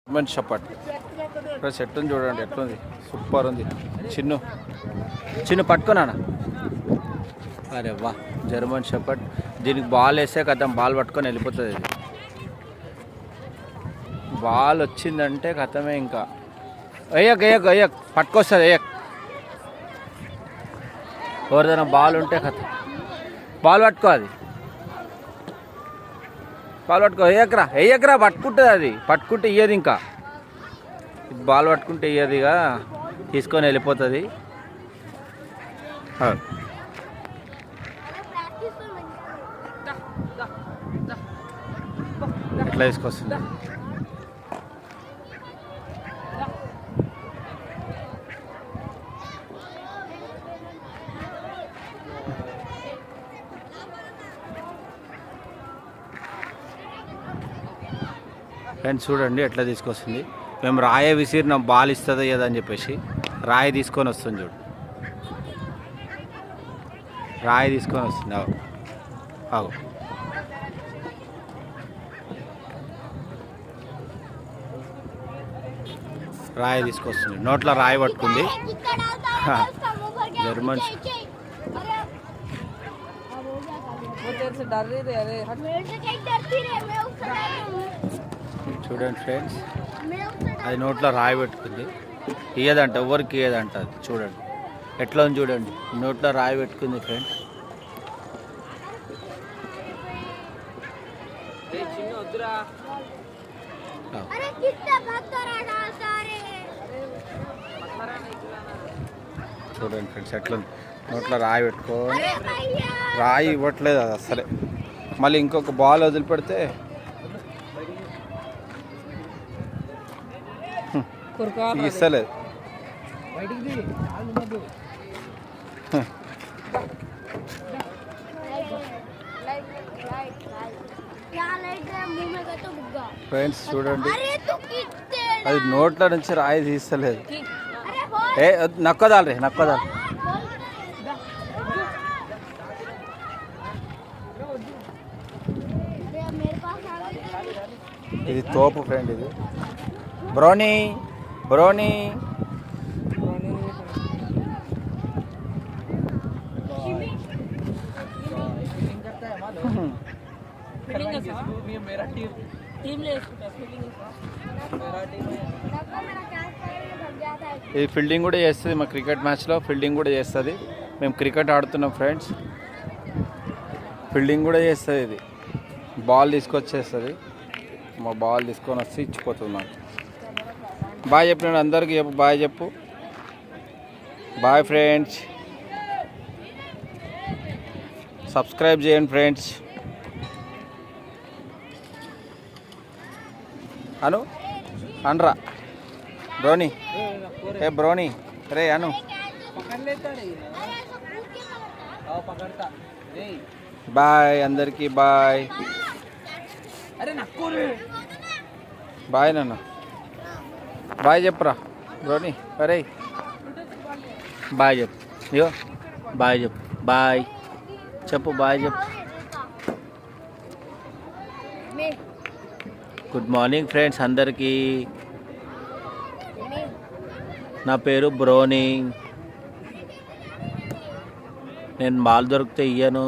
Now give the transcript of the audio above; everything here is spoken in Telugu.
జర్మన్ షెపర్డ్ సెట్ ఉంది చూడండి, ఎట్లుంది, సూపర్ ఉంది. చిన్ను చిన్ను పట్టుకున్నానా? అరే వా, జర్మన్ షెపర్డ్. దీనికి బాల్ వేస్తే కథం, బాల్ పట్టుకొని వెళ్ళిపోతుంది. ఇది బాల్ వచ్చిందంటే కథమే. ఇంకా వేయక్ పట్టుకొస్తుంది. ఎవరిదైనా బాల్ ఉంటే కథ, బాల్ పట్టుకో, అది బాల్ పట్టుకో. వేయకరా పట్టుకుంటుంది. అది పట్టుకుంటే ఇయ్యదు. ఇంకా బాల్ పట్టుకుంటే ఇయ్యదుగా, తీసుకొని వెళ్ళిపోతుంది. ఎట్లా తీసుకొస్తుంది? ఫ్రెండ్స్ చూడండి ఎట్లా తీసుకొస్తుంది. మేము రాయే విసిరిన బాల్ ఇస్తుందో ఏదని చెప్పేసి రాయి తీసుకొని వస్తుంది. చూడు, రాయి తీసుకొని వస్తుంది. ఆగు, రాయి తీసుకొస్తుంది. నోట్లో రాయి పట్టుకుంది. జర్మన్ చూడండి ఫ్రెండ్స్, అది నోట్లో రాయి పెట్టుకుంది. ఇయ్యదంట, ఎవరికి ఇయ్యదంట. అది చూడండి ఎట్లా ఉంది, చూడండి నోట్లో రాయి పెట్టుకుంది ఫ్రెండ్స్. చూడండి ఫ్రెండ్స్ ఎట్లుంది, నోట్లో రాయి పెట్టుకోని రాయి ఇవ్వట్లేదు అది అసలే. మళ్ళీ ఇంకొక బాల్ వదిలిపెడితే ఇస్తలేదు. ఫ్రెండ్స్ చూడండి, అది నోట్ల నుంచి రాయి తీస్తలేదు. నక్కదాలి. ఇది తోపు ఫ్రెండ్, ఇది బ్రోనీ. ఇది ఫీల్డింగ్ కూడా చేస్తుంది. మా క్రికెట్ మ్యాచ్లో ఫీల్డింగ్ కూడా చేస్తుంది. మేము క్రికెట్ ఆడుతున్నాం ఫ్రెండ్స్, ఫీల్డింగ్ కూడా చేస్తుంది. ఇది బాల్ తీసుకొచ్చేస్తుంది. మా బాల్ తీసుకొని వచ్చి ఇచ్చిపోతుంది మాకు. బాయ్ చెప్పినాడు అందరికీ, చెప్పు బాయ్ చెప్పు. బాయ్ ఫ్రెండ్స్, సబ్స్క్రైబ్ చేయండి ఫ్రెండ్స్. అనరా బ్రోనీ, బ్రోనీ రే అను. బాయ్ అందరికీ, బాయ్ బాయ్ నాన్న, బాయ్ చెప్పురా బ్రోనీ. అరే బాయ్ చెప్పు, ఇగో బాయ్ చెప్పు, బాయ్ చెప్పు, బాయ్ చెప్పు. గుడ్ మార్నింగ్ ఫ్రెండ్స్ అందరికీ. నా పేరు బ్రోనీ. నేను బాల్ దొరికితే ఇయ్యను.